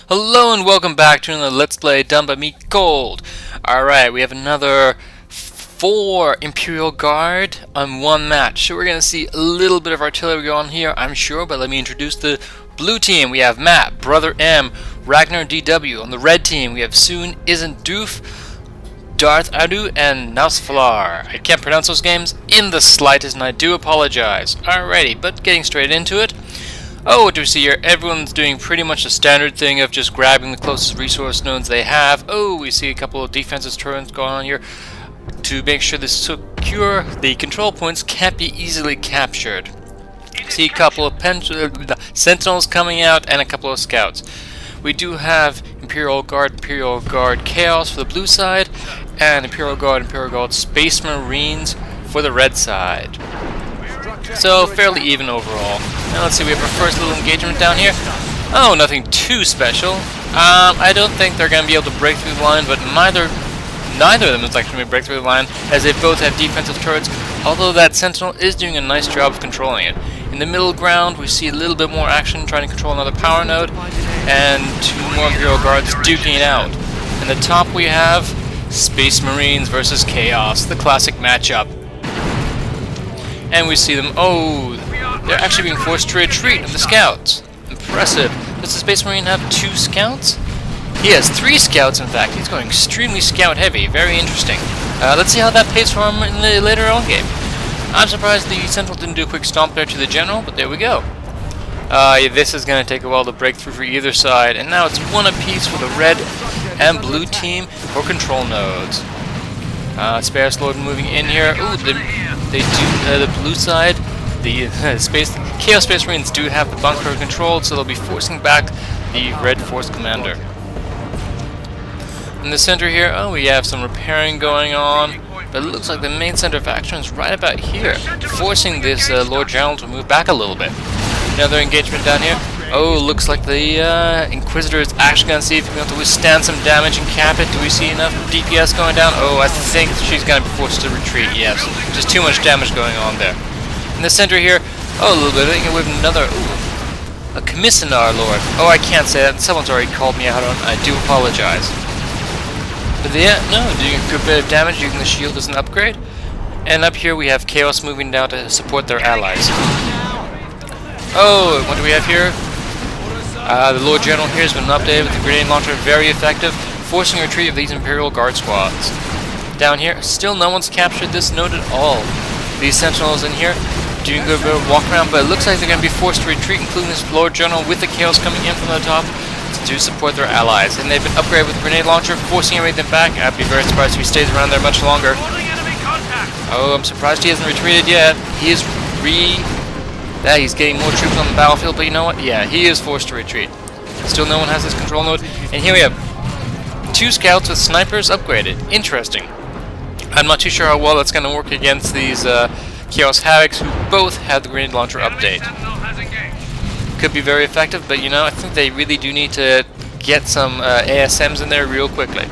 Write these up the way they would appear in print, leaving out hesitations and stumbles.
Hello and welcome back to another Let's Play done by me, Gold. Alright, we have another 4 Imperial Guard on one match. So we're going to see a little bit of artillery going here, I'm sure, but let me introduce the blue team. We have Matt, Brother M, Ragnar DW. On the red team, we have Soon Isn't Doof, Darth Adu, and Nausflar. I can't pronounce those names in the slightest, and I do apologize. Alrighty, but getting straight into it. Oh, what do we see here? Everyone's doing pretty much the standard thing of just grabbing the closest resource nodes they have. Oh, we see a couple of defensive turns going on here. To make sure this is secure, the control points can't be easily captured. See a couple of sentinels coming out and a couple of scouts. We do have Imperial Guard, Chaos for the blue side, and Imperial Guard, Space Marines for the red side. So, fairly even overall. Now let's see, we have our first little engagement down here. Oh, nothing too special. I don't think they're going to be able to break through the line, but neither of them is actually going to break through the line, as they both have defensive turrets, although that Sentinel is doing a nice job of controlling it. In the middle ground, we see a little bit more action trying to control another power node, and 2 more Imperial Guards duking it out. In the top we have Space Marines versus Chaos, the classic matchup. And we see them, oh, they're actually being forced to retreat of the scouts. Impressive. Does the Space Marine have 2 scouts? He has 3 scouts, in fact. He's going extremely scout heavy. Very interesting. Let's see how that plays for him in the later on game. I'm surprised the Sentinel didn't do a quick stomp there to the General, but there we go. This is going to take a while to break through for either side. And now it's 1 apiece for the red and blue team for control nodes. Spare Lord moving in here. Ooh, they do the blue side. The Chaos Space Marines do have the bunker controlled, so they'll be forcing back the Red Force Commander. In the center here, oh, we have some repairing going on, but it looks like the main center of action is right about here, forcing this Lord General to move back a little bit. Another engagement down here. Oh, looks like the Inquisitor is actually going to see if he's going to withstand some damage and cap it. Do we see enough DPS going down? Oh, I think she's going to be forced to retreat, yes. Just too much damage going on there. In the center here, oh, a little bit. I think we have another, ooh, a Commissar Lord. Oh, I can't say that. Someone's already called me out on it. I do apologize. But yeah, no, doing a good bit of damage using the shield as an upgrade. And up here we have Chaos moving down to support their allies. Oh, what do we have here? The Lord General here has been updated with the grenade launcher, very effective, forcing a retreat of these Imperial Guard squads. Down here, still no one's captured this node at all. These Sentinels in here doing a good bit of walk around, but it looks like they're going to be forced to retreat, including this Lord General with the Chaos coming in from the top to support their allies. And they've been upgraded with the grenade launcher, forcing everything back. I'd be very surprised if he stays around there much longer. Oh, I'm surprised he hasn't retreated yet. He is he's getting more troops on the battlefield, but you know what? Yeah, he is forced to retreat. Still no one has this control node. And here we have 2 scouts with snipers upgraded. Interesting. I'm not too sure how well that's going to work against these Chaos Havocs, who both have the grenade launcher update. Could be very effective, but you know, I think they really do need to get some ASMs in there real quickly.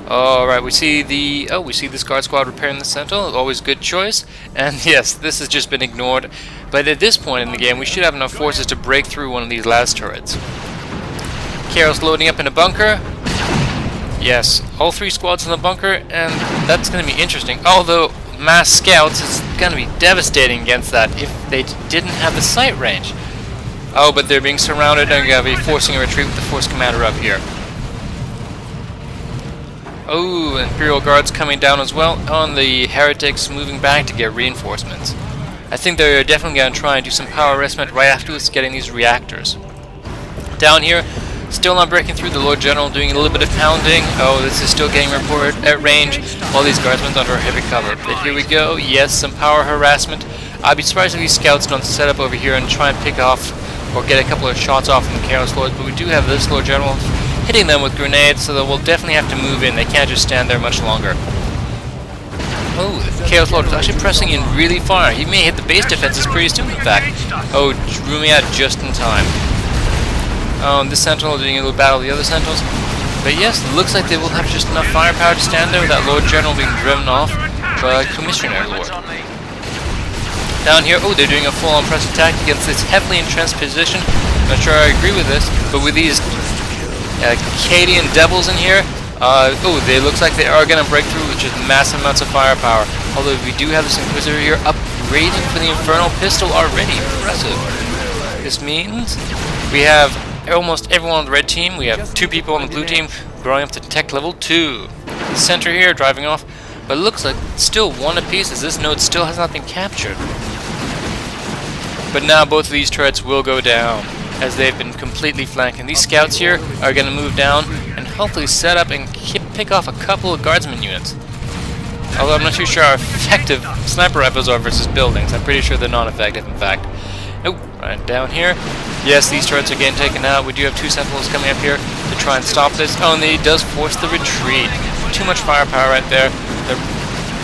Alright, we see this guard squad repairing the Sentinel, always good choice. And yes, this has just been ignored. But at this point in the game, we should have enough forces to break through one of these last turrets. Chaos loading up in a bunker. Yes, all 3 squads in the bunker, and that's going to be interesting. Although, mass scouts is going to be devastating against that if they didn't have the sight range. Oh, but they're being surrounded and going to be forcing a retreat with the Force Commander up here. Oh, Imperial Guards coming down as well on the Heretics, moving back to get reinforcements. I think they're definitely going to try and do some power arrestment right afterwards, getting these reactors. Down here, still not breaking through, the Lord General doing a little bit of pounding. Oh, this is still getting reported at range. All these guardsmen under heavy cover. But here we go. Yes, some power harassment. I'd be surprised if these scouts don't set up over here and try and pick off or get a couple of shots off from the Chaos Lords. But we do have this Lord General hitting them with grenades, so they will definitely have to move in. They can't just stand there much longer. Oh, the Chaos Lord is actually pressing in really far. He may hit the base defenses pretty soon, in fact. Oh, drew me out just in time. Oh, and this Sentinel doing a little battle with the other Sentinels. But yes, it looks like they will have just enough firepower to stand there with that Lord General being driven off by Commissioner Lord. Down here, oh, they're doing a full-on press attack against this heavily entrenched position. Not sure I agree with this, but with these Cadian devils in here, they looks like they are going to break through with just massive amounts of firepower. Although we do have this Inquisitor here upgrading for the Infernal Pistol already. Impressive. This means we have almost everyone on the red team. We have 2 people on the blue team growing up to tech level 2. The center here driving off, but it looks like still 1 apiece as this node still has not been captured. But now both of these turrets will go down as they've been completely flanked. And these scouts here are going to move down and hopefully set up and pick off a couple of guardsman units. Although I'm not too sure how effective sniper rifles are versus buildings. I'm pretty sure they're not effective, in fact. Oh, right down here. Yes, these turrets are getting taken out. We do have 2 sentinels coming up here to try and stop this. Oh, and he does force the retreat. Too much firepower right there. The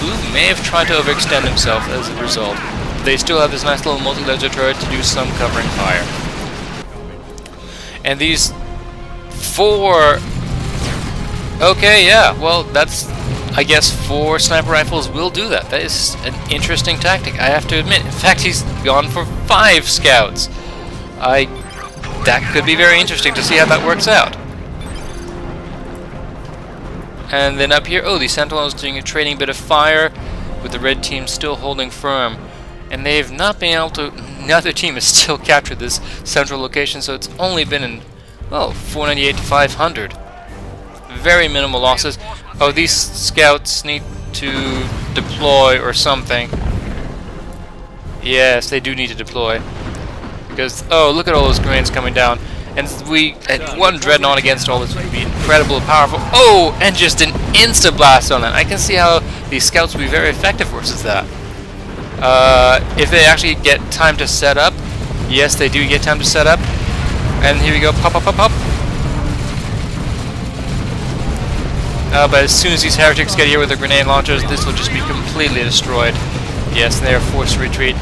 blue may have tried to overextend himself as a result. They still have this nice little multi-laser turret to do some covering fire. And these 4... Okay, yeah, well, that's... I guess 4 sniper rifles will do that. That is an interesting tactic, I have to admit. In fact, he's gone for 5 scouts. That could be very interesting to see how that works out. And then up here, the Sentinels doing a trading bit of fire, with the red team still holding firm. And they've not been able to... Neither team has still captured this central location, so it's only been in, 498 to 500. Very minimal losses. Oh, these scouts need to deploy or something. Yes, they do need to deploy. Because, look at all those grenades coming down. And we had 1 dreadnought against all this would be incredibly powerful. Oh, and just an insta-blast on that. I can see how these scouts will be very effective versus that. If they actually get time to set up. Yes, they do get time to set up. And here we go, pop, pop, pop, pop. But as soon as these heretics get here with their grenade launchers, this will just be completely destroyed. Yes, they are forced to retreat.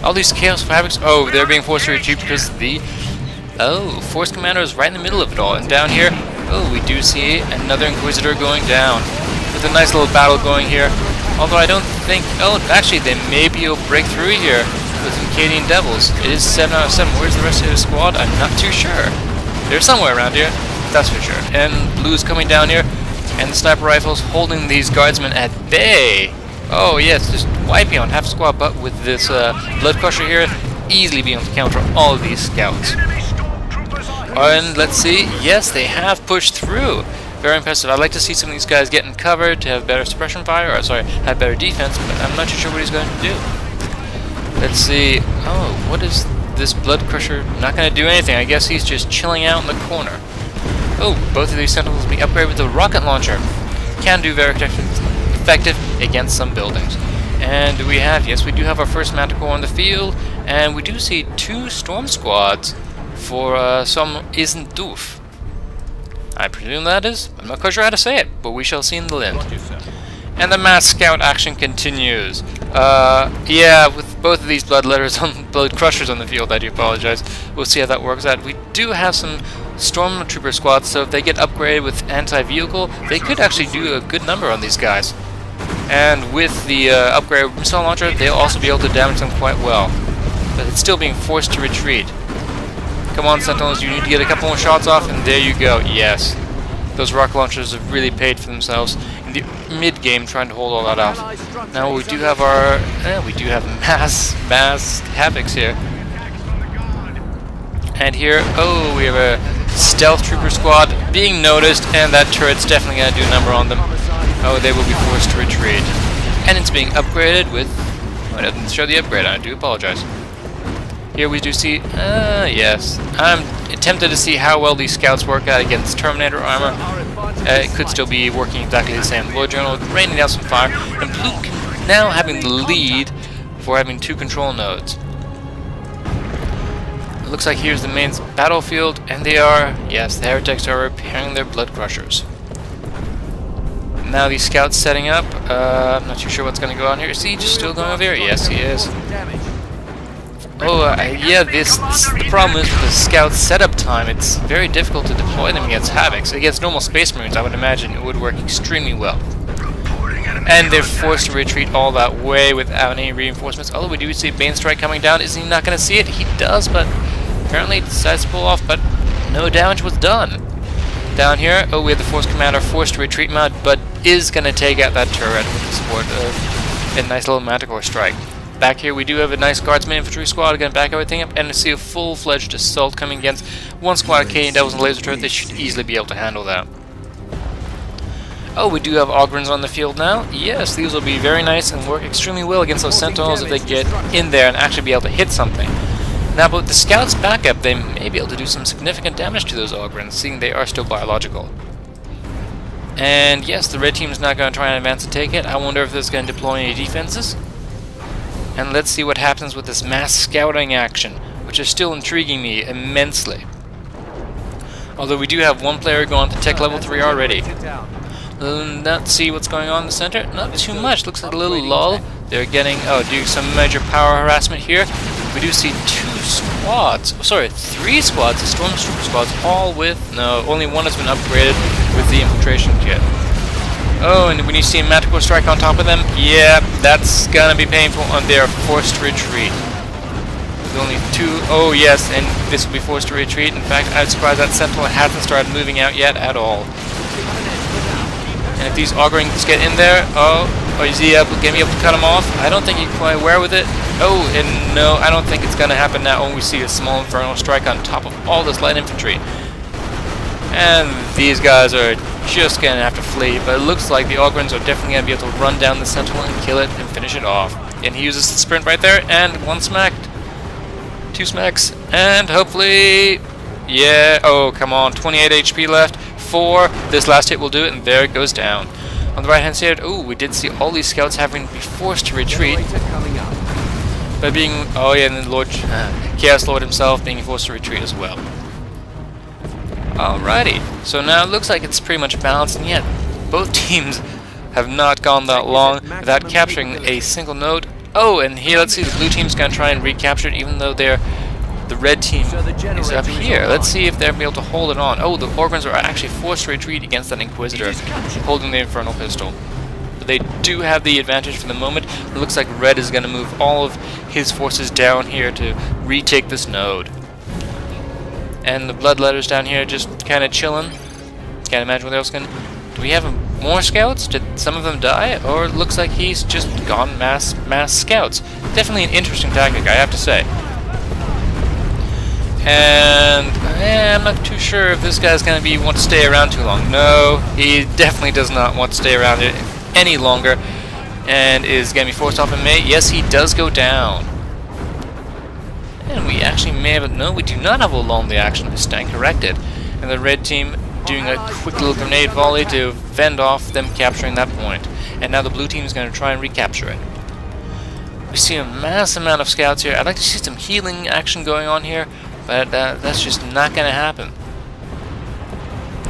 All these Chaos Fabrics, they're being forced to retreat because the Force Commander is right in the middle of it all. And down here, we do see another Inquisitor going down. With a nice little battle going here. Although I don't think, actually they may be able to break through here with some Cadian Devils. It is 7 out of 7. Where's the rest of the squad? I'm not too sure. They're somewhere around here. That's for sure. And blue's coming down here, and the sniper rifles holding these guardsmen at bay. Oh yes, just wiping on half squad, but with this blood crusher here, easily being able to counter all of these scouts. And let's see, yes, they have pushed through. Very impressive. I'd like to see some of these guys getting covered to have better suppression fire, or sorry, have better defense, but I'm not too sure what he's going to do. Let's see. What is this blood crusher? Not going to do anything. I guess he's just chilling out in the corner. Both of these sentinels will be upgraded with a rocket launcher. Can do very effective against some buildings. And we do have our first Manticore on the field, and we do see 2 storm squads for some isn't doof. I presume that is. I'm not quite sure how to say it, but we shall see in the end. And the mass scout action continues. With both of these blood crushers on the field, I do apologize. We'll see how that works out. We do have some stormtrooper squads, so if they get upgraded with anti-vehicle, they could actually do a good number on these guys. And with the upgraded missile launcher, they'll also be able to damage them quite well. But it's still being forced to retreat. Come on, Sentinels, you need to get a couple more shots off, and there you go. Yes. Those rocket launchers have really paid for themselves in the mid-game trying to hold all that off. Now we do have our... we do have mass havocs here. And here, we have a stealth trooper squad being noticed, and that turret's definitely going to do a number on them. They will be forced to retreat. And it's being upgraded with... it doesn't show the upgrade, I do apologize. Here we do see... yes. I'm tempted to see how well these scouts work out against Terminator armor. It could still be working exactly the same. Lord General raining down some fire, and Blue now having the lead for having 2 control nodes. It looks like here's the main battlefield, and they are... yes, the heretics are repairing their blood crushers. Now these scouts setting up. I'm not too sure what's going to go on here. Is he just still going over here? Yes, he is. The problem is with the scout setup time, it's very difficult to deploy them against Havocs. Against normal Space Marines, I would imagine it would work extremely well. and they're forced to retreat all that way without any reinforcements. Although we do see Bane Strike coming down. Is he not going to see it? He does, but apparently he decides to pull off, but no damage was done. Down here, oh, we have the Force Commander forced to retreat mode, but is going to take out that turret with the support of a nice little Manticore strike. Back here we do have a nice Guardsman infantry squad, going to back everything up, and to see a full-fledged assault coming against one squad of Canadian Devils and laser turret. They should easily be able to handle that. Oh, we do have Ogrins on the field now. Yes, these will be very nice and work extremely well against those Sentinels if they get in there and actually be able to hit something. Now, but with the Scouts backup, they may be able to do some significant damage to those Ogrins, seeing they are still biological. And yes, the red team is not going to try and advance to take it. I wonder if this is going to deploy any defenses. And let's see what happens with this mass scouting action, which is still intriguing me immensely. Although we do have one player going to tech level 3 already. Let's see what's going on in the center. Not too much. Looks like a little lull. They're getting, doing some major power harassment here. We do see 3 squads, the Stormtrooper squads, all with, no, only one has been upgraded with the infiltration kit. Oh, and when you see a Manticore strike on top of them, yeah, that's gonna be painful, and they are forced to retreat. There's only 2, oh yes, and this will be forced to retreat. In fact, I'm surprised that Sentinel hasn't started moving out yet at all. And if these Ogrins get in there, is he going to be able to cut them off? I don't think he's quite aware with it. Oh, and no, I don't think it's going to happen now when we see a small Infernal strike on top of all this light infantry. And these guys are just going to have to flee, but it looks like the Ogrins are definitely going to be able to run down the Sentinel and kill it and finish it off. And he uses the sprint right there, and 1 smacked. 2 smacks, and hopefully, yeah, oh, come on, 28 HP left. 4, this last hit will do it, and there it goes down. On the right hand side, oh, we did see all these scouts having to be forced to retreat. By being, oh yeah, and then Lord Chaos Lord himself being forced to retreat as well. Alrighty, so now it looks like it's pretty much balanced, and yet both teams have not gone that long without capturing a single node. Oh, and here, let's see, the blue team's going to try and recapture it, even though the red team is up here. Let's see if they'll be able to hold it on. Oh, the Ogrins are actually forced to retreat against that Inquisitor holding the Infernal Pistol. But they do have the advantage for the moment. It looks like red is going to move all of his forces down here to retake this node. And the Bloodletters down here just kind of chilling. Can't imagine what else can. Do we have more scouts? Did some of them die? Or it looks like he's just gone mass scouts. Definitely an interesting tactic, I have to say. And I'm not too sure if this guy's going to want to stay around too long. No, he definitely does not want to stay around any longer, and is going to be forced off in May. Yes, he does go down. And we actually may have, no, we do not have a lull in the action. I stand corrected. And the red team doing a quick little grenade volley to fend off them capturing that point. And now the blue team is going to try and recapture it. We see a mass amount of scouts here. I'd like to see some healing action going on here, but that's just not going to happen.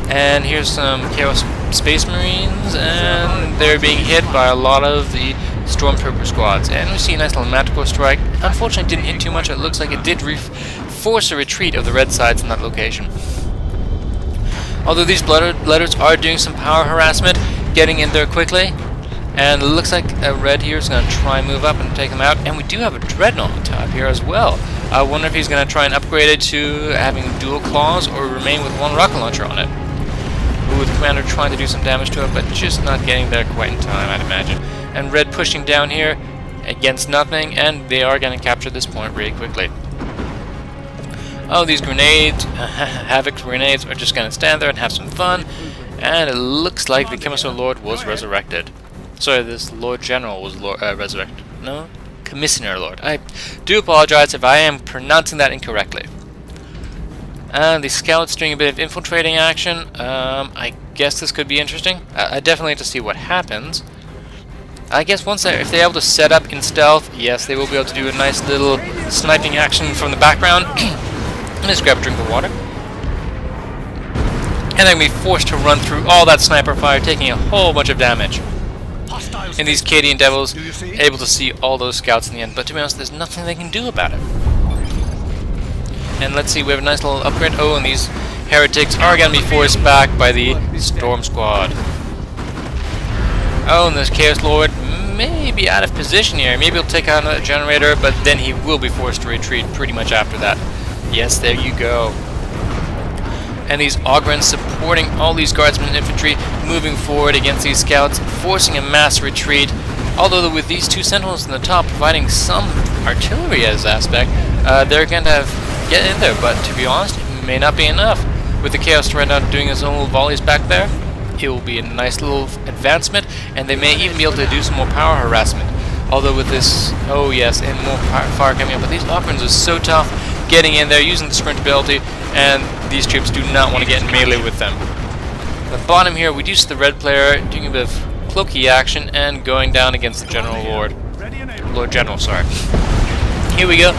And here's some Chaos Space Marines, and they're being hit by a lot of the Stormtrooper squads. And we see a nice little Manticore strike. Unfortunately, it didn't hit too much. It looks like it did force a retreat of the red sides in that location. Although these Bloodletters are doing some power harassment, getting in there quickly. And it looks like a red here is going to try and move up and take them out. And we do have a Dreadnought on top here as well. I wonder if he's going to try and upgrade it to having dual claws or remain with 1 rocket launcher on it. With the commander trying to do some damage to it, but just not getting there quite in time, I'd imagine. And red pushing down here against nothing, and they are going to capture this point really quickly. Oh, these grenades, Havoc grenades, are just going to stand there and have some fun. And it looks like the Commissioner Lord was resurrected. Sorry, this Lord General was resurrected. No? Commissioner Lord. I do apologize if I am pronouncing that incorrectly. And the scouts doing a bit of infiltrating action. I guess this could be interesting. I definitely have to see what happens. I guess if they're able to set up in stealth, yes, they will be able to do a nice little sniping action from the background. Just grab a drink of water. And they're going to be forced to run through all that sniper fire, taking a whole bunch of damage. And these Canadian Devils able to see all those scouts in the end, but to be honest, there's nothing they can do about it. And let's see, we have a nice little upgrade. Oh, and these heretics are going to be forced back by the Storm Squad. Oh, and this Chaos Lord may be out of position here. Maybe he'll take out another generator, but then he will be forced to retreat pretty much after that. Yes, there you go. And these Ogrens supporting all these guardsmen and infantry, moving forward against these scouts, forcing a mass retreat. Although with these two sentinels in the top providing some artillery as aspect, they're going to get in there. But to be honest, it may not be enough. With the Chaos right now doing his own little volleys back there, it will be a nice little advancement, and they may even be able to do some more power harassment. Although with this, oh yes, and more fire coming up, but these Ogrens are so tough getting in there, using the sprint ability, and these troops do not want to get in melee with them. At the bottom here, we do see the red player doing a bit of cloaky action and going down against the General Lord. Lord General, sorry. Here we go.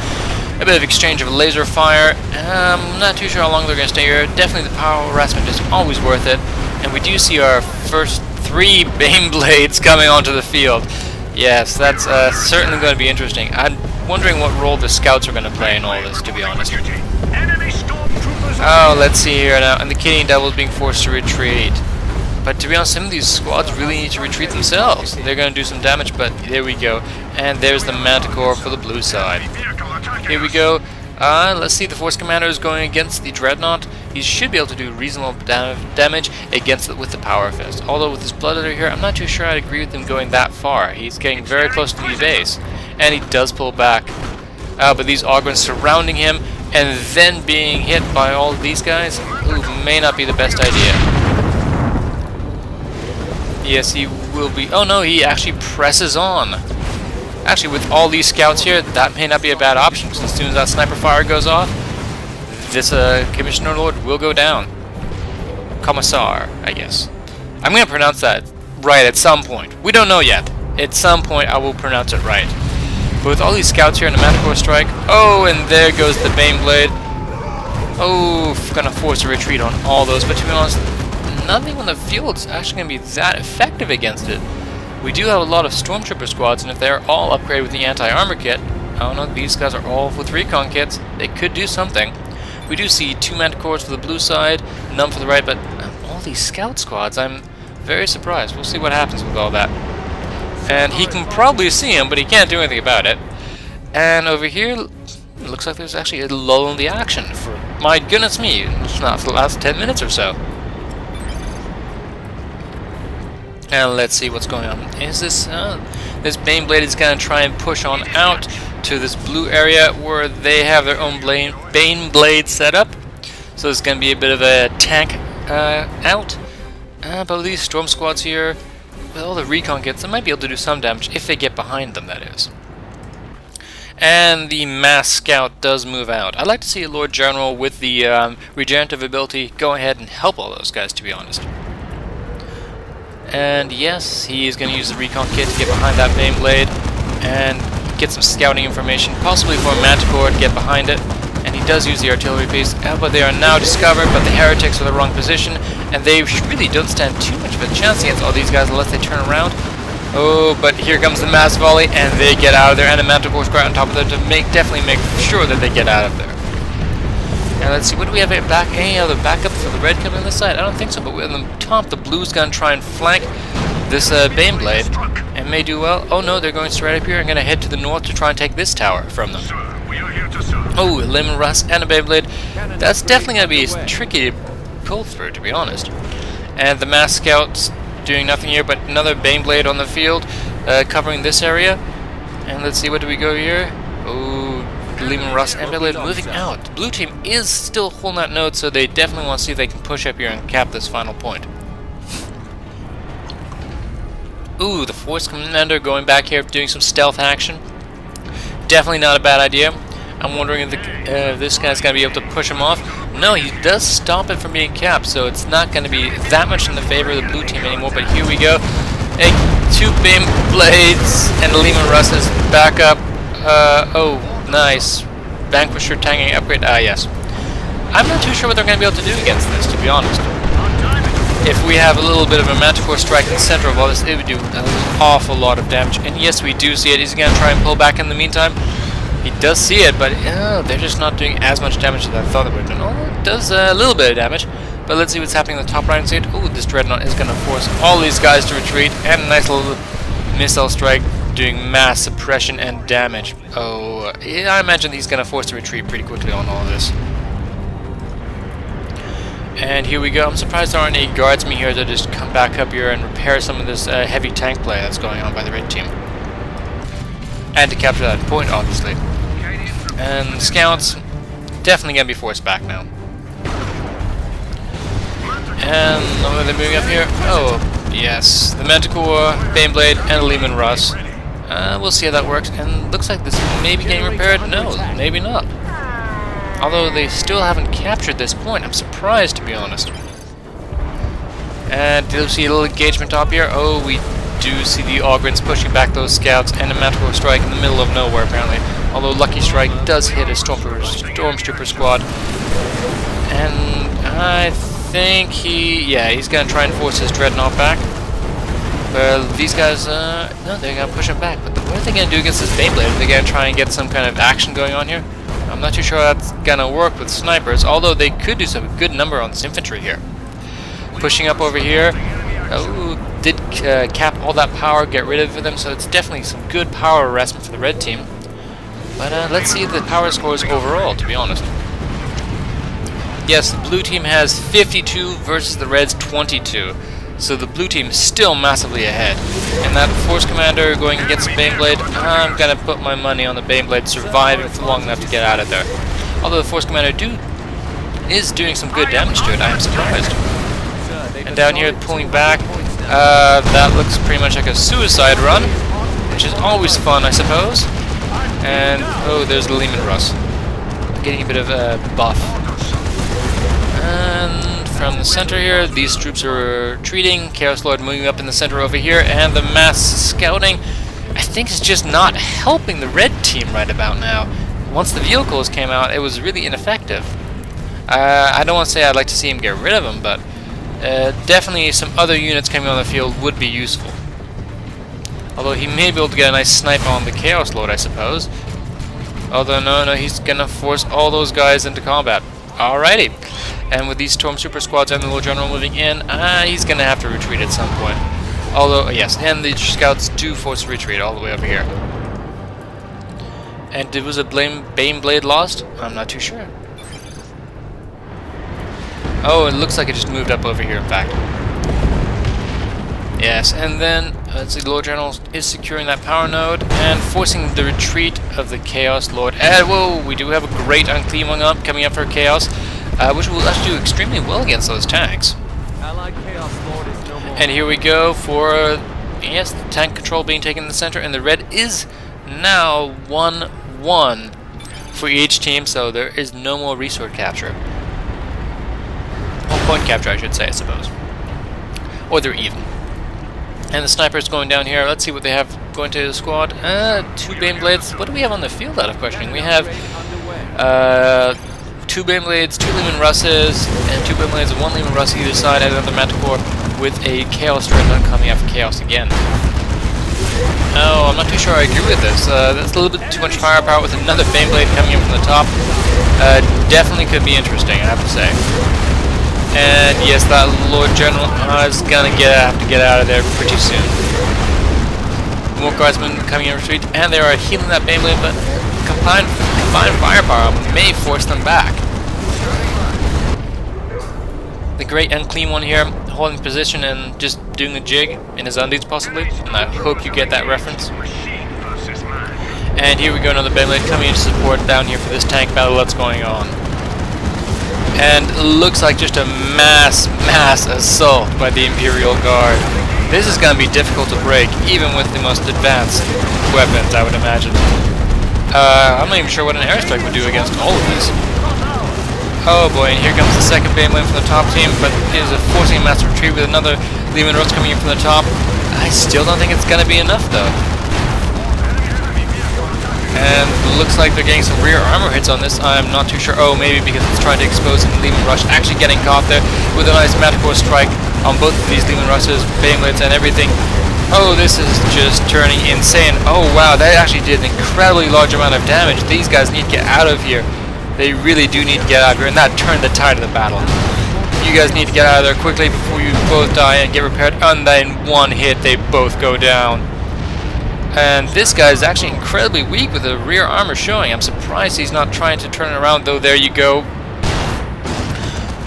A bit of exchange of laser fire. I'm not too sure how long they're going to stay here. Definitely the power harassment is always worth it. And we do see our first 3 Bane Blades coming onto the field. Yes, that's certainly going to be interesting. I'm wondering what role the scouts are going to play in all this, to be honest. Oh, let's see here now. And the Kidney Devils being forced to retreat. But to be honest, some of these squads really need to retreat themselves. They're going to do some damage, but there we go. And there's the Manticore for the blue side. Here we go. Let's see, the Force Commander is going against the Dreadnought. He should be able to do reasonable damage against it with the Power Fist. Although with his Blood Eater here, I'm not too sure I'd agree with him going that far. He's getting very close to the base. And he does pull back. But these Ogrens surrounding him and then being hit by all of these guys, may not be the best idea. Yes, he will be. Oh no, he actually presses on. Actually, with all these scouts here, that may not be a bad option, because as soon as that sniper fire goes off, this Commissioner Lord will go down. Commissar, I guess. I'm going to pronounce that right at some point. We don't know yet. At some point, I will pronounce it right. But with all these scouts here in the Manticore Strike, oh, and there goes the Bane Blade. Oh, gonna force a retreat on all those, but to be honest, nothing on the field is actually going to be that effective against it. We do have a lot of Stormtrooper squads, and if they're all upgraded with the anti-armor kit, I don't know, these guys are all with recon kits, they could do something. We do see 2 Manticores for the blue side, none for the right, but all these scout squads, I'm very surprised. We'll see what happens with all that. And he can probably see him, but he can't do anything about it. And over here, it looks like there's actually a lull in the action for, my goodness me, it's not for the last 10 minutes or so. And let's see what's going on. Is this this Bane Blade is going to try and push on out to this blue area where they have their own Bane Blade set up. So there's going to be a bit of a tank out. But with these Storm Squads here, with all the recon kits, they might be able to do some damage if they get behind them, that is. And the Mass Scout does move out. I'd like to see a Lord General with the regenerative ability go ahead and help all those guys, to be honest. And yes, he is going to use the recon kit to get behind that Bane Blade and get some scouting information, possibly for a Manticore to get behind it. And he does use the artillery piece, but they are now discovered, but the Heretics are in the wrong position, and they really don't stand too much of a chance against all these guys unless they turn around. Oh, but here comes the mass volley, and they get out of there, and the Manticore's right on top of them to definitely make sure that they get out of there. Now let's see, what do we have back? Any other backup for the red coming on this side? I don't think so, but on the top, the blue's gonna try and flank this Bane Blade, and may do well. Oh no, they're going straight up here and gonna head to the north to try and take this tower from them. Oh, Lemon Rust and a Bane Blade. That's definitely gonna be tricky to pull through, to be honest. And the Mass Scouts doing nothing here, but another Bane Blade on the field, covering this area. And let's see, what do we go here? Oh, Lehman Russ and Blade moving out. The blue team is still holding that node, so they definitely want to see if they can push up here and cap this final point. Ooh, the Force Commander going back here, doing some stealth action. Definitely not a bad idea. I'm wondering if this guy's going to be able to push him off. No, he does stop it from being capped, so it's not going to be that much in the favor of the blue team anymore. But here we go. Hey, 2 Bane Blades and Lehman Russ is back up. Oh, nice. Vanquisher tanking upgrade. Yes. I'm not too sure what they're going to be able to do against this, to be honest. If we have a little bit of a Manticore strike in the center of all this, it would do an awful lot of damage. And yes, we do see it. He's going to try and pull back in the meantime. He does see it, but they're just not doing as much damage as I thought they would. Oh, it does a little bit of damage, But let's see what's happening in the top right side. Ooh, this Dreadnought is going to force all these guys to retreat, and a nice little missile strike doing mass suppression and damage. Oh, yeah, I imagine he's going to force a retreat pretty quickly on all this. And here we go. I'm surprised there aren't any guardsmen here to just come back up here and repair some of this heavy tank play that's going on by the red team. And to capture that point, obviously. And the scouts, definitely going to be forced back now. And are they moving up here? Oh, yes. The Manticore, Baneblade, and Lehman Russ. We'll see how that works. And looks like this may be getting repaired. No, maybe not. Although they still haven't captured this point. I'm surprised, to be honest. And do you see a little engagement up here? Oh, we do see the Ogrins pushing back those scouts, and a Manticore strike in the middle of nowhere, apparently. Although Lucky Strike does hit a Stormtrooper squad. And I think he's going to try and force his Dreadnought back. Well, these guys, no, they're going to push him back. But what are they going to do against this Beyblade? Are they going to try and get some kind of action going on here? I'm not too sure that's going to work with snipers, although they could do some good number on this infantry here. Pushing up over here. Oh, did cap all that power, get rid of them, so it's definitely some good power harassment for the red team. But let's see the power scores overall, to be honest. Yes, the blue team has 52 versus the Reds 22. So the blue team is still massively ahead. And that Force Commander going against the Baneblade, I'm going to put my money on the Baneblade surviving for long enough to get out of there. Although the Force Commander is doing some good damage to it, I am surprised. And down here pulling back, that looks pretty much like a suicide run, which is always fun, I suppose. And, oh, there's the Lehman Russ. Getting a bit of a buff. And from the center here, these troops are retreating. Chaos Lord moving up in the center over here, and the mass scouting, I think, is just not helping the red team right about now. Once the vehicles came out, it was really ineffective. I don't want to say I'd like to see him get rid of them, but definitely some other units coming on the field would be useful. Although he may be able to get a nice snipe on the Chaos Lord, I suppose. Although, no, he's gonna force all those guys into combat. Alrighty. And with these Stormtrooper squads and the little general moving in, he's gonna have to retreat at some point. Although, yes, and the scouts do force a retreat all the way over here. And was a Baneblade lost? I'm not too sure. Oh, it looks like it just moved up over here, in fact. Yes, and then, let's see, the Lord General is securing that power node and forcing the retreat of the Chaos Lord. And, whoa, we do have a great Unclean One up, coming up for Chaos, which will actually do extremely well against those tanks. And here we go for, yes, the tank control being taken in the center, and the red is now 1-1 for each team, so there is no more resource capture. Well, point capture, I should say, I suppose. Or they're even. And the snipers going down here. Let's see what they have going to the squad. 2 Baneblades. What do we have on the field out of questioning? We have 2 Baneblades, 2 Lehman Russes, and 2 Baneblades and 1 Lehman Russ either side, and another Manticore with a Chaos Dreadnought coming after Chaos again. Oh, I'm not too sure I agree with this. That's a little bit too much firepower with another Baneblade coming in from the top. Definitely could be interesting, I have to say. And yes, that Lord General is gonna have to get out of there pretty soon. More guardsmen coming in retreat, and they are healing that Beyblade, but combined firepower may force them back. The great Unclean One here, holding position and just doing a jig in his undies possibly, and I hope you get that reference. And here we go, another Beyblade coming in to support down here for this tank battle that's going on. And looks like just a mass assault by the Imperial Guard. This is going to be difficult to break, even with the most advanced weapons, I would imagine. I'm not even sure what an airstrike would do against all of this. Oh boy, and here comes the second Beyblade from the top team, but it is forcing a mass retreat with another Lehman Russ coming in from the top. I still don't think it's going to be enough, though. And looks like they're getting some rear armor hits on this. I'm not too sure. Oh, maybe because it's trying to expose him. Lehman Rush actually getting caught there with a nice Manticore strike on both of these Lehman Russes, Beyblades, and everything. Oh, this is just turning insane. Oh, wow, that actually did an incredibly large amount of damage. These guys need to get out of here. They really do need to get out of here, and that turned the tide of the battle. You guys need to get out of there quickly before you both die and get repaired. And then one hit, they both go down. And this guy is actually incredibly weak with the rear armor showing. I'm surprised he's not trying to turn it around, though. There you go.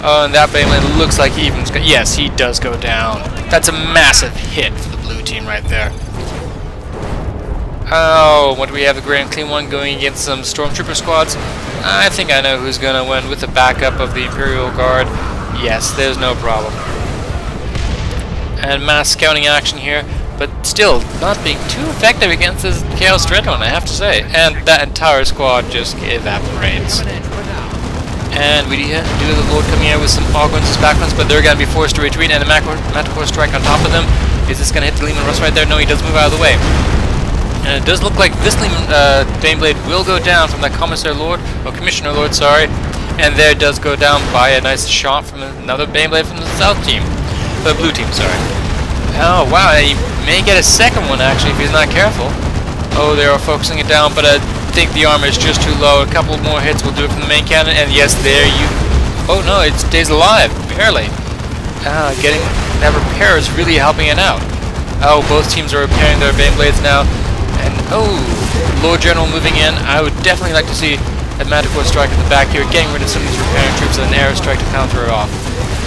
And that Beyblade looks like he even... Yes, he does go down. That's a massive hit for the blue team right there. Oh, what do we have? The Great and Clean One going against some Stormtrooper squads. I think I know who's going to win with the backup of the Imperial Guard. Yes, there's no problem. And mass scouting action here, but still not being too effective against this Chaos Dreadnought, I have to say. And that entire squad just evaporates. And we do the Lord coming out with some Augments as backgrounds, but they're going to be forced to retreat, and a Manticore Strike on top of them. Is this going to hit the Leman Russ right there? No, he does move out of the way. And it does look like this Baneblade will go down from that Commissioner Lord, sorry. And there it does go down by a nice shot from another Baneblade from the South team. The blue team, sorry. Oh, wow, he may get a second one, actually, if he's not careful. Oh, they are focusing it down, but I think the armor is just too low. A couple more hits will do it from the main cannon, and yes, there you... Oh, no, it stays alive, barely. Getting that repair is really helping it out. Oh, both teams are repairing their Baneblades now. And, oh, Lord General moving in. I would definitely like to see a Manticore Strike at the back here, getting rid of some of these repairing troops and an airstrike to counter it off.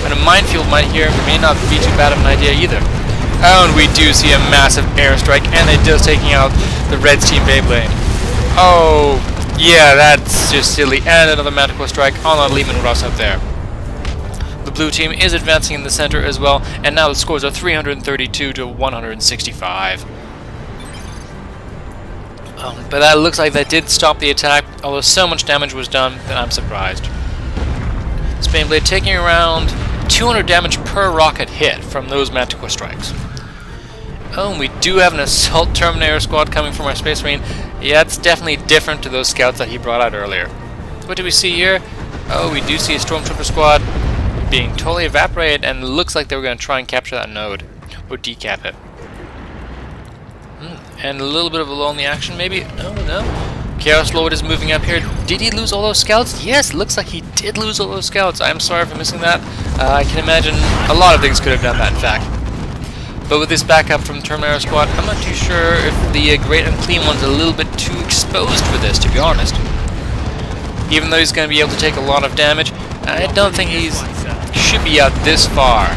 And a minefield might here may not be too bad of an idea either. Oh, and we do see a massive airstrike, and it does taking out the Red Team Beyblade. Oh, yeah, that's just silly. And another Manticore Strike on our Leman Russ up there. The blue team is advancing in the center as well, and now the scores are 332 to 165. But that looks like that did stop the attack, although so much damage was done that I'm surprised. This Baneblade taking around 200 damage per rocket hit from those Manticore Strikes. Oh, and we do have an Assault Terminator squad coming from our Space Marine. Yeah, it's definitely different to those scouts that he brought out earlier. What do we see here? Oh, we do see a Stormtrooper squad being totally evaporated, and it looks like they were going to try and capture that node, or decap it. And a little bit of a lull in the action, maybe? Oh, no. Chaos Lord is moving up here. Did he lose all those scouts? Yes, looks like he did lose all those scouts. I'm sorry for missing that. I can imagine a lot of things could have done that, in fact. But with this backup from the Terminator squad, I'm not too sure if the Great and Clean One's a little bit too exposed for this, to be honest. Even though he's going to be able to take a lot of damage, I don't think he should be out this far.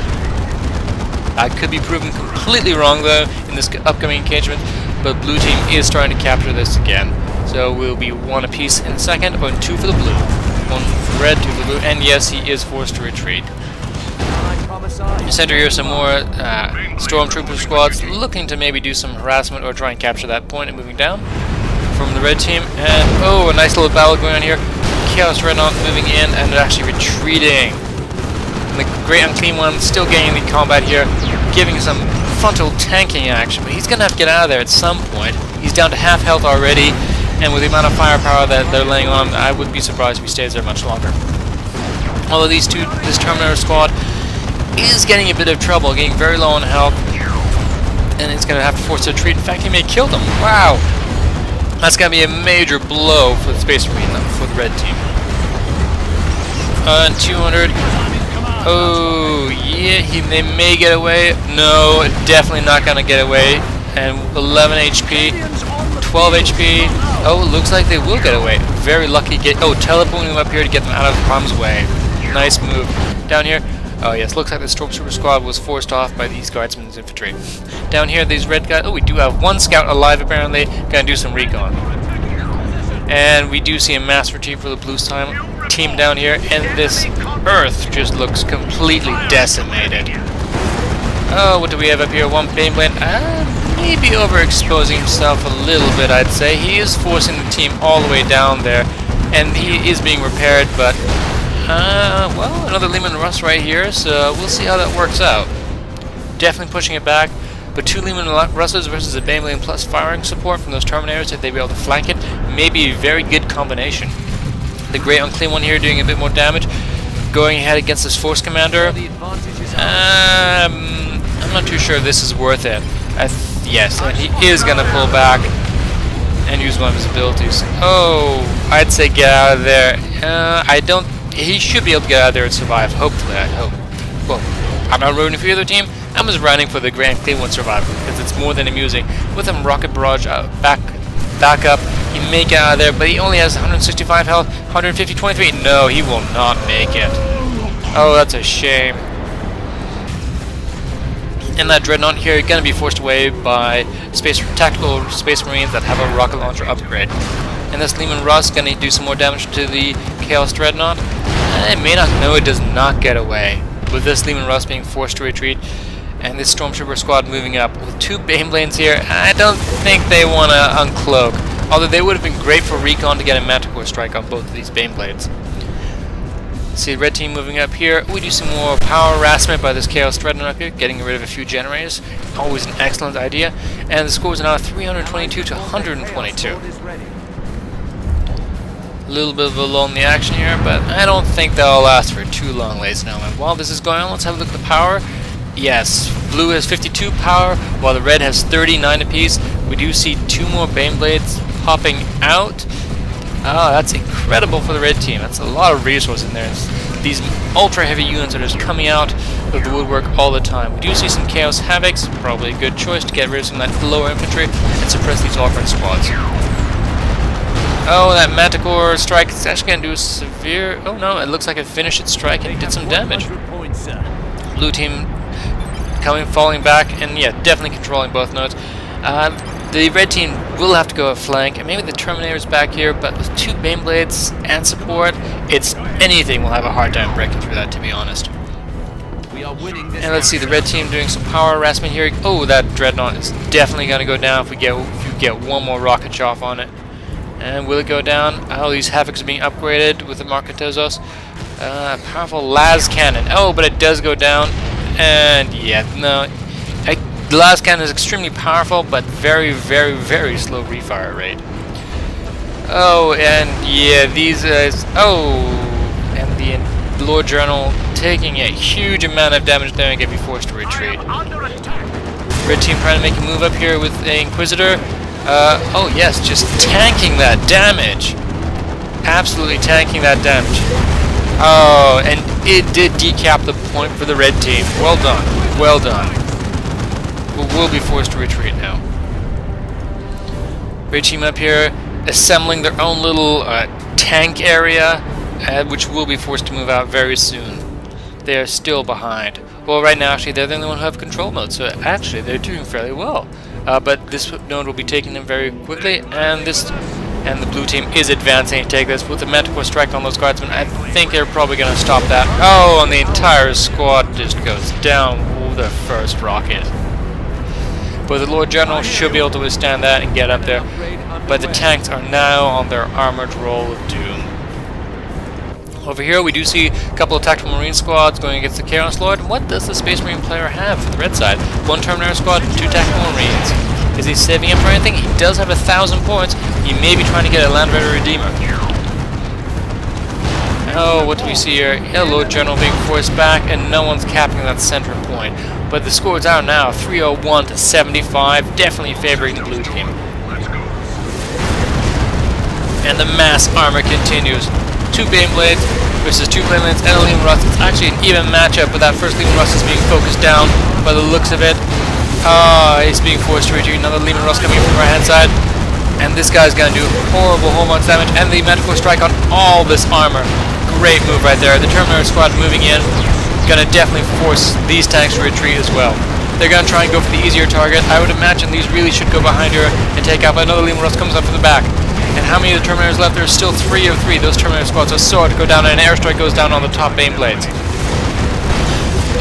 I could be proven completely wrong, though, in this upcoming engagement, but blue team is trying to capture this again. So we'll be one apiece in second, or two for the blue. One for red, two for the blue, and yes, he is forced to retreat. In center here, some more Stormtrooper squads looking to maybe do some harassment or try and capture that point and moving down from the red team. And, oh, a nice little battle going on here. Chaos Dreadnought moving in and actually retreating. And the Great Unclean One still getting the combat here, giving some frontal tanking action, but he's going to have to get out of there at some point. He's down to half health already, and with the amount of firepower that they're laying on, I wouldn't be surprised if he stays there much longer. Although this Terminator squad is getting a bit of trouble, getting very low on health, and it's going to have to force a retreat. In fact, he may kill them. Wow! That's going to be a major blow for the Space Marine, for the red team. And 200. Oh, yeah, they may get away. No, definitely not going to get away. And 11 HP, 12 HP. Oh, it looks like they will get away. Very lucky. Teleporting them up here to get them out of harm's way. Nice move. Down here. Oh, yes, looks like the Stormtrooper squad was forced off by these Guardsmen's infantry. Down here, these red guys. Oh, we do have one scout alive, apparently. Gonna do some recon. And we do see a mass retreat for the blue team down here, and this Earth just looks completely decimated. Oh, what do we have up here? One Baneblade, maybe overexposing himself a little bit, I'd say. He is forcing the team all the way down there, and he is being repaired, but, well, another Leman Russ right here, so we'll see how that works out. Definitely pushing it back, but two Leman Russes versus a Baneblade plus firing support from those Terminators, if they'd be able to flank it, may be a very good combination. The Great Unclean One here doing a bit more damage, going ahead against this Force Commander. I'm not too sure this is worth it. Yes, and he is going to pull back and use one of his abilities. Oh, I'd say get out of there. I don't he should be able to get out of there and survive, hopefully, I hope. Well, I'm not rooting for the other team, I'm just running for the Grand Cleveland survival, because it's more than amusing. With him rocket barrage back up, he may get out of there, but he only has 165 health, 150, 23. No, he will not make it. Oh, that's a shame. And that Dreadnought here is going to be forced away by tactical Space Marines that have a rocket launcher upgrade. And this Lehman Russ going to do some more damage to the Chaos Dreadnought. It may not know it does not get away, with this Lehman Russ being forced to retreat. And this Stormtrooper squad moving up with 2 Baneblades here. I don't think they want to uncloak, although they would have been great for recon to get a Manticore strike on both of these Baneblades. See the red team moving up here. We do some more power harassment by this Chaos Dreadnought here, getting rid of a few generators. Always an excellent idea. And the scores are now 322 to 122. A little bit of a lull in the action here, but I don't think that'll last for too long, ladies and gentlemen. While this is going on, let's have a look at the power. Yes, blue has 52 power, while the red has 39 apiece. We do see 2 more Baneblades popping out. Oh, that's incredible for the red team. That's a lot of resources in there. These ultra heavy units are just coming out of the woodwork all the time. We do see some Chaos Havocs, probably a good choice to get rid of some of that lower infantry and suppress these offense squads. Oh, that Manticore strike is actually going to do a severe... Oh no, it looks like it finished its strike and did some damage. Blue team falling back, and yeah, definitely controlling both nodes. The red team will have to go a flank, and maybe the Terminator's back here, but with 2 Baneblades and support, anything will have a hard time breaking through that, to be honest. And let's see, the red team doing some power harassment here. Oh, that Dreadnought is definitely going to go down if you get one more rocket shot on it. And will it go down? Oh, these Havocs are being upgraded with the Marketozos. Powerful las cannon. Oh, but it does go down. And yeah, no. The las cannon is extremely powerful, but very, very, very slow refire rate. Oh, and yeah, these guys. Oh, and the Lord General taking a huge amount of damage there and going to be forced to retreat. Red team trying to make a move up here with the Inquisitor. Oh yes, just tanking that damage. Absolutely tanking that damage. Oh, and it did decap the point for the red team. Well done. Well done. We'll be forced to retreat now. Red team up here, assembling their own little tank area, which will be forced to move out very soon. They are still behind. Well, right now, actually, they're the only one who have control mode, so actually, they're doing fairly well. But this node will be taking them very quickly, and the blue team is advancing to take this with the Manticore strike on those guardsmen. I think they're probably going to stop that. Oh, and the entire squad just goes down with the first rocket. But the Lord General should be able to withstand that and get up there. But the tanks are now on their armored roll of doom. Over here we do see a couple of tactical marine squads going against the Chaos Lord. What does the Space Marine player have for the red side? 1 Terminator squad and 2 tactical marines. Is he saving him for anything? He does have 1,000 points. He may be trying to get a Land Raider Redeemer. Oh, what do we see here? Lord General being forced back, and no one's capping that center point. But the scores are now 301 to 75, definitely favoring the blue team. And the mass armor continues. 2 Baneblades versus 2 Baneblades and a Lehman Russ. It's actually an even matchup, but that first Lehman Russ is being focused down by the looks of it. He's being forced to retreat. Another Lehman Russ coming in from the right hand side. And this guy's gonna do horrible much damage, and the Manticore strike on all this armor. Great move right there. The Terminator squad moving in. Gonna definitely force these tanks to retreat as well. They're gonna try and go for the easier target. I would imagine these really should go behind her and take out, but another Lehman Russ comes up from the back. And how many of the Terminators left? There's still 3 of 3. Those Terminator squads are so hard to go down, and an airstrike goes down on the top Baneblades.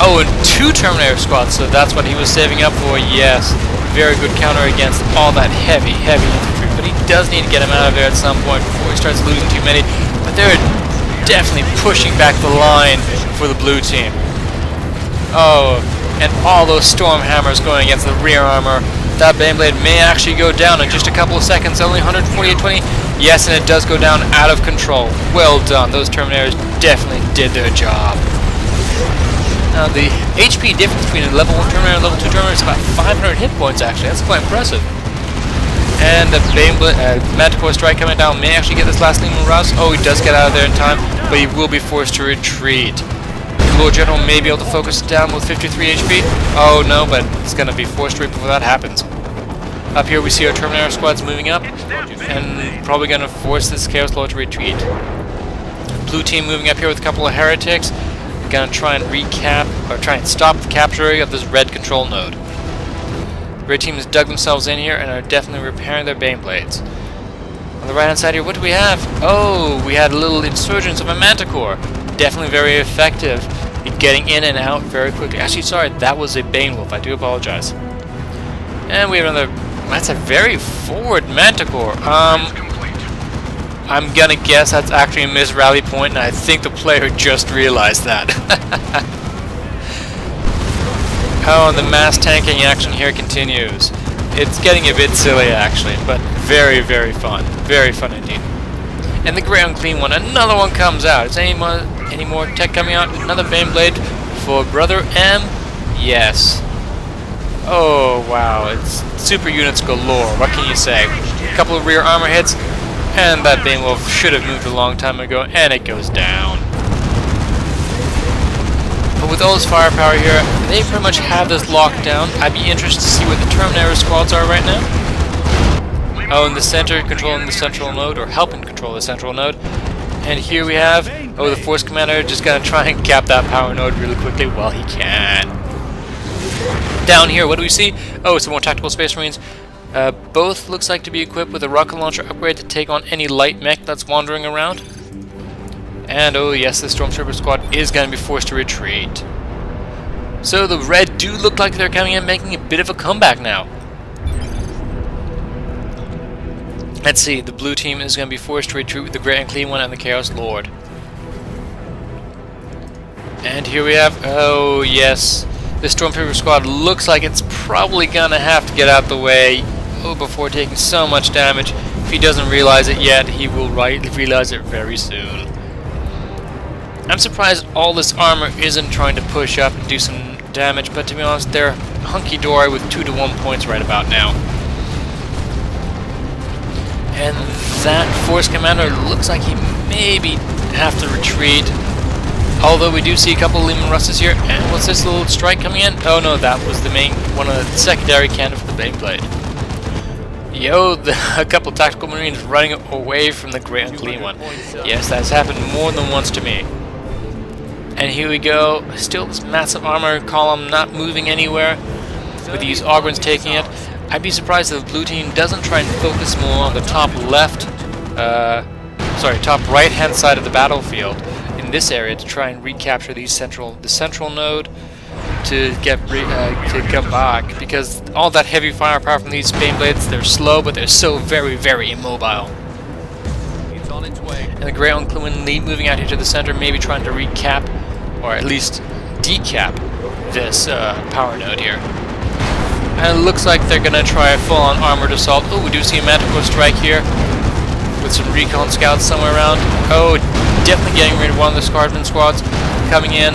Oh, and 2 Terminator squads, so that's what he was saving up for, yes. Very good counter against all that heavy infantry. But he does need to get him out of there at some point before he starts losing too many. But they're definitely pushing back the line for the blue team. Oh, and all those storm hammers going against the rear armor. That Baneblade may actually go down in just a couple of seconds, only 148-20. Yes, and it does go down out of control. Well done. Those Terminators definitely did their job. Now, the HP difference between a level 1 Terminator and a level 2 Terminator is about 500 hit points, actually. That's quite impressive. And the Manticore Strike coming down may actually get this last Lehman Russ. Oh, he does get out of there in time, but he will be forced to retreat. The Lord General may be able to focus it down with 53 HP. Oh no, but he's going to be forced to retreat before that happens. Up here we see our Terminator squads moving up, and probably going to force this Chaos Lord to retreat. Blue team moving up here with a couple of heretics. Going to try and recap, or try and stop the capturing of this red control node. Red team has dug themselves in here and are definitely repairing their Bane blades. On the right hand side here, what do we have? Oh, we had a little insurgence of a Manticore. Definitely very effective in getting in and out very quickly. Actually, sorry, that was a Bane Wolf. I do apologize. And we have another. That's a very forward Manticore. I'm gonna guess that's actually a missed rally point, and I think the player just realized that. Oh, and the mass tanking action here continues. It's getting a bit silly, actually, but very, very fun. Very fun indeed. And the Grey Unclean one, another one comes out. Is any more tech coming out? Another Bane Blade for Brother M? Yes. Oh, wow. It's super units galore. What can you say? A couple of rear armor hits, and that Bane Wolf should have moved a long time ago, and it goes down. But with all this firepower here, they pretty much have this locked down. I'd be interested to see where the Terminator squads are right now. Oh, in the center, controlling the central node, or helping control the central node. And here we have, oh, the Force Commander just gonna try and cap that power node really quickly while he can. Down here, what do we see? Oh, some more tactical Space Marines. Both looks like to be equipped with a rocket launcher upgrade to take on any light mech that's wandering around. And oh yes, the Stormtrooper squad is going to be forced to retreat. So the red do look like they're coming in, making a bit of a comeback now. Let's see, the blue team is going to be forced to retreat with the Grey Unclean one and the Chaos Lord. And here we have, oh yes, the Stormtrooper squad looks like it's probably going to have to get out the way before taking so much damage. If he doesn't realize it yet, he will realize it very soon. I'm surprised all this armor isn't trying to push up and do some damage, but to be honest, they're hunky-dory with 2-to-1 points right about now. And that Force Commander looks like he maybe have to retreat. Although we do see a couple of Lehman Russes here. And what's this little strike coming in? Oh no, that was the main, one of the secondary cannon for the Bane Blade. Yo, a couple of tactical Marines running away from the Grey Unclean one. Yes, that's happened more than once to me. And here we go, still this massive armor column not moving anywhere, with these Ogrins taking it. I'd be surprised if the blue team doesn't try and focus more on the top top right hand side of the battlefield in this area to try and recapture the central node to come back, because all that heavy firepower from these Bane Blades, they're slow, but they're so very, very immobile. And the Grey Unclean lead moving out here to the center, maybe trying to recap, or at least decap, this power node here. And it looks like they're going to try a full-on armored assault. Oh, we do see a Manticore strike here, with some recon scouts somewhere around. Oh, definitely getting rid of one of the Scardsman squads coming in.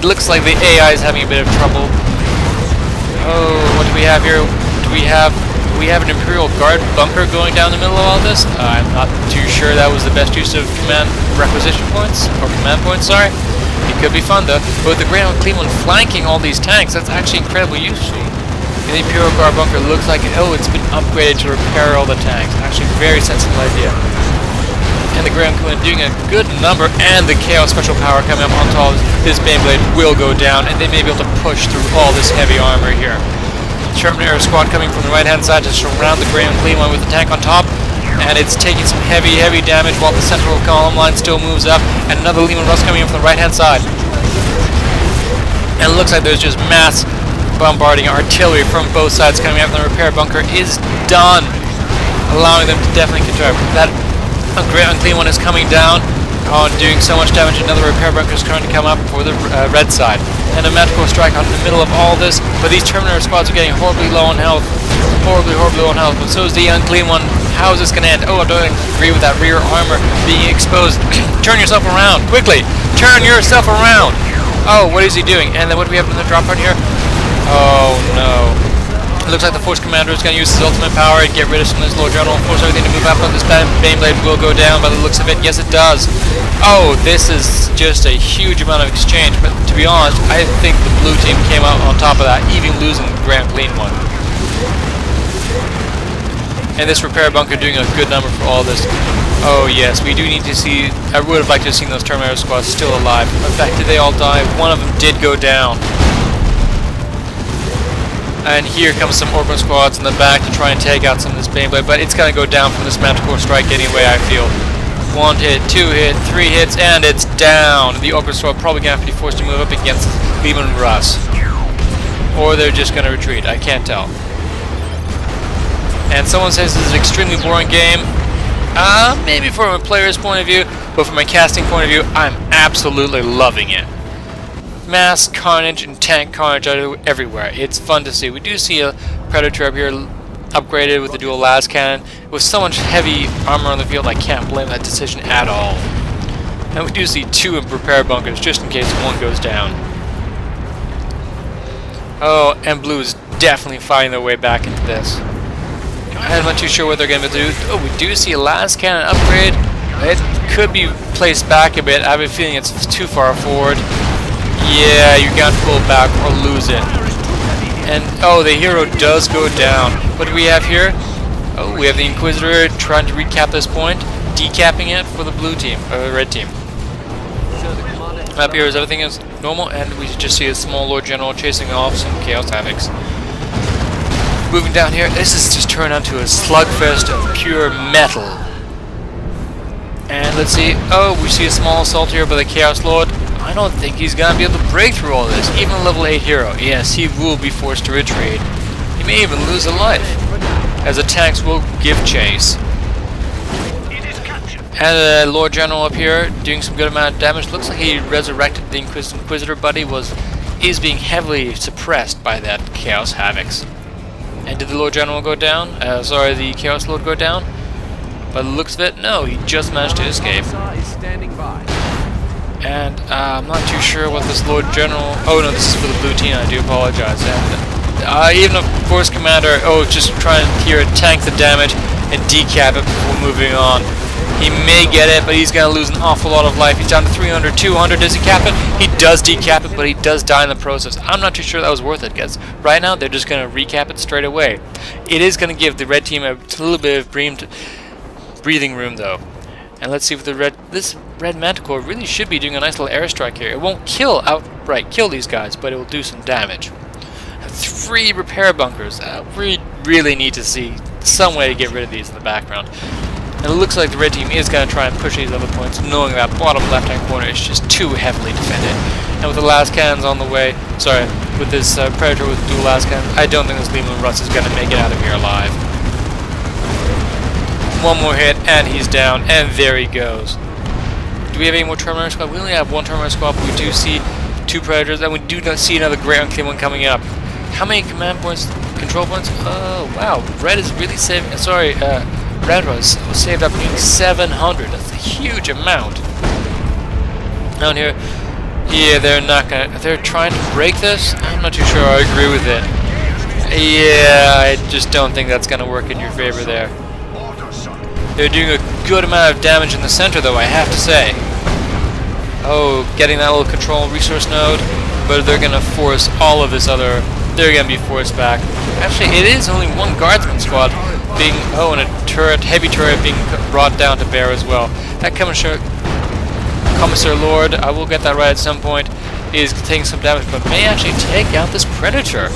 Looks like the AI is having a bit of trouble. Oh, what do we have here? We have an Imperial Guard bunker going down the middle of all this. I'm not too sure that was the best use of command points, sorry. It could be fun though. But with the Grey Unclean one flanking all these tanks, that's actually incredibly useful. And the Imperial Guard bunker looks like, oh, it's been upgraded to repair all the tanks. Actually, very sensible idea. And the Grey Unclean doing a good number, and the Chaos Special Power coming up on top of this Bane Blade will go down, and they may be able to push through all this heavy armor here. Terminator squad coming from the right-hand side to surround the Grey Unclean one with the tank on top, and it's taking some heavy, heavy damage while the central column line still moves up, and another Lehman Russ coming in from the right-hand side. And it looks like there's just mass bombarding artillery from both sides coming up, and the repair bunker is done, allowing them to definitely control. That Grey Unclean one is coming down, doing so much damage. Another repair bunker is trying to come up for the red side. And a Manticore strike out in the middle of all this, but these Terminator squads are getting horribly low on health. Horribly low on health, but so is the Unclean one. How is this going to end? Oh, I don't agree with that rear armor being exposed. Turn yourself around, quickly! Turn yourself around! Oh, what is he doing? And then what do we have in the drop part here? Oh, no. It looks like the Force Commander is going to use his ultimate power and get rid of some of this Lord General and force everything to move up on this Baneblade will go down by the looks of it. Yes, it does. Oh, this is just a huge amount of exchange, but to be honest, I think the blue team came out on top of that, even losing the Grand Clean one. And this repair bunker doing a good number for all this. Oh yes, we do need to see, I would have liked to have seen those Terminator squads still alive. In fact, did they all die? One of them did go down. And here comes some Orbital squads in the back to try and take out some of this Baneblade, but it's going to go down from this Manticore strike anyway, I feel. 1 hit, 2 hit, 3 hits, and it's down. The Orbital squad probably going to have to be forced to move up against Lehman Russ. Or they're just going to retreat, I can't tell. And someone says this is an extremely boring game. Maybe from a player's point of view, but from a casting point of view, I'm absolutely loving it. Mass carnage and tank carnage everywhere. It's fun to see. We do see a Predator up here upgraded with the dual las cannon. With so much heavy armor on the field, I can't blame that decision at all. And we do see 2 in repair bunkers just in case one goes down. Oh, and blue is definitely fighting their way back into this. I'm not too sure what they're going to do. Oh, we do see a las cannon upgrade. It could be placed back a bit. I have a feeling it's too far forward. Yeah, you're going to pull back or lose it. And, oh, the hero does go down. What do we have here? Oh, we have the Inquisitor trying to recap this point, decapping it for the blue team, or red team. Up here is everything is normal, and we just see a small Lord General chasing off some Chaos Havocs. Moving down here, this is just turned into a slugfest of pure metal. And let's see, oh, we see a small assault here by the Chaos Lord. I don't think he's going to be able to break through all this, even a level 8 hero. Yes, he will be forced to retreat. He may even lose a life, as the tanks will give chase. And the Lord General up here, doing some good amount of damage. Looks like he resurrected the Inquisitor, but he is being heavily suppressed by that Chaos Havocs. And did the Lord General go down? The Chaos Lord go down? By the looks of it, no, he just managed to escape. And I'm not too sure what this Lord General... Oh no, this is for the blue team, I do apologize. And even a Force Commander, just trying here to tank the damage and decap it before moving on. He may get it, but he's going to lose an awful lot of life. He's down to 300, 200. Does he cap it? He does decap it, but he does die in the process. I'm not too sure that was worth it, because right now they're just going to recap it straight away. It is going to give the red team a little bit of breathing room, though. And let's see if this red Manticore really should be doing a nice little airstrike here. It won't outright kill these guys, but it will do some damage. 3 repair bunkers. We really need to see some way to get rid of these in the background. And it looks like the red team is going to try and push these other points, knowing that bottom left-hand corner is just too heavily defended. And with the las cannons on the way, with this Predator with dual las cannons, I don't think this Lehman Russ is going to make it out of here alive. One more hit, and he's down, and there he goes. Do we have any more Terminator squad? We only have 1 Terminator squad, but we do see 2 Predators, and we do not see another Great Unclean one coming up. How many command points, control points? Oh, wow, red is really saving, red was saved up nearly 700. That's a huge amount. Down here, yeah, they're trying to break this. I'm not too sure I agree with it. Yeah, I just don't think that's going to work in your favor there. They're doing a good amount of damage in the center, though, I have to say. Oh, getting that little control resource node, but they're going to force all of this other... They're going to be forced back. Actually, it is only 1 guardsman squad being... Oh, and a turret, heavy turret being brought down to bear as well. That Commissar Lord, I will get that right at some point, is taking some damage, but may actually take out this Predator.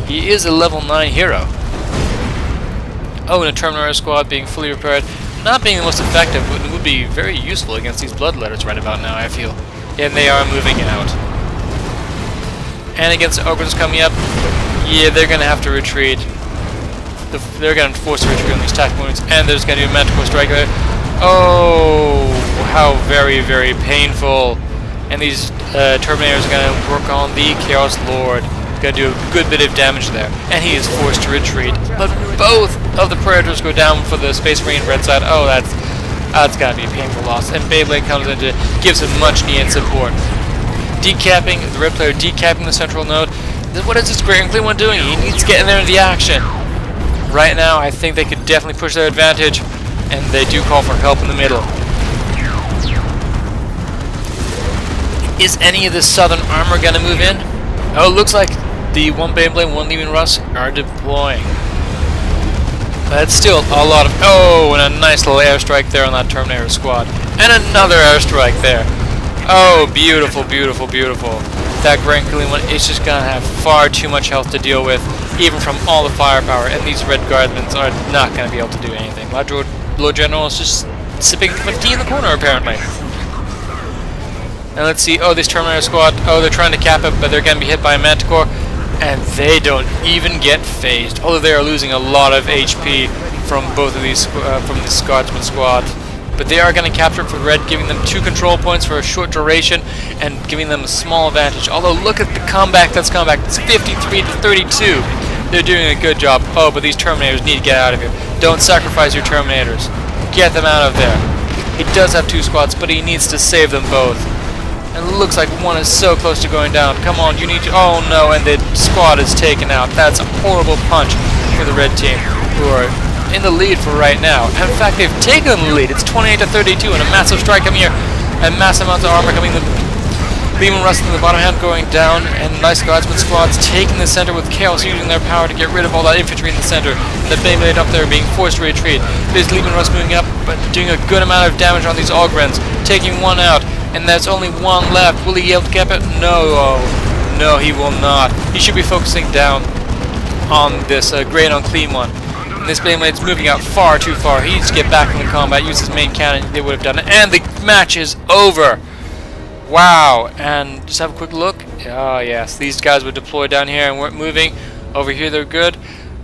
He is a level 9 hero. Oh, and a Terminator squad being fully repaired. Not being the most effective, but it would be very useful against these Bloodletters right about now, I feel. And they are moving out. And against the Orbiters coming up, yeah, they're going to have to retreat. They're going to force a retreat on these attack points, and there's going to be a Manticore strike there. Oh, how very, very painful. And these Terminators are going to work on the Chaos Lord. Going to do a good bit of damage there, and he is forced to retreat. But both of the Predators go down for the Space Marine red side. Oh, that's got to be a painful loss. And Beyblade comes in to give some much-needed support. The red player decapping the central node. What is this Great and Clean One doing? He needs to get in there in the action. Right now, I think they could definitely push their advantage, and they do call for help in the middle. Is any of this southern armor going to move in? Oh, it looks like the one Beyblade, one Leaving Russ are deploying. But it's still a lot of... Oh, and a nice little airstrike there on that Terminator squad. And another airstrike there. Oh, beautiful, beautiful, beautiful. That Great and Clean One is just going to have far too much health to deal with, even from all the firepower, and these red guardsmen are not going to be able to do anything. Lord General is just sipping a tea in the corner, apparently. And let's see, oh, this Terminator squad, oh, they're trying to cap it, but they're going to be hit by a Manticore, and they don't even get phased, although they are losing a lot of HP from both of these, from this Guardsman squad. But they are going to capture it for red, giving them 2 control points for a short duration, and giving them a small advantage. Although, look at the comeback that's come back, it's 53 to 32. They're doing a good job. Oh, but these Terminators need to get out of here. Don't sacrifice your Terminators. Get them out of there. He does have 2 squads, but he needs to save them both. And it looks like one is so close to going down. Come on, you need to... Oh no, and the squad is taken out. That's a horrible punch for the red team, who are in the lead for right now. And in fact, they've taken the lead. It's 28 to 32, and a massive strike coming here, and massive amounts of armor coming. Leaving Russ in the bottom hand going down, and nice Guardsman squads taking the center with Chaos using their power to get rid of all that infantry in the center. The Beyblade up there being forced to retreat. There's Leaving Russ moving up, but doing a good amount of damage on these Ogrens, taking one out, and there's only one left. Will he be able to cap it? No, no, he will not. He should be focusing down on this Great and Clean One. And this Beyblade's moving out far too far. He needs to get back in the combat, use his main cannon. They would have done it, and the match is over. Wow, and just have a quick look. Oh yes, these guys were deployed down here and weren't moving. Over here they're good.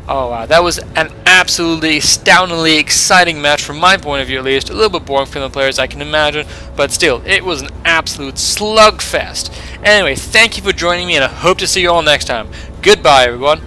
Oh wow, that was an absolutely astoundingly exciting match from my point of view at least. A little bit boring for the players, I can imagine, but still, it was an absolute slugfest. Anyway, thank you for joining me, and I hope to see you all next time. Goodbye, everyone.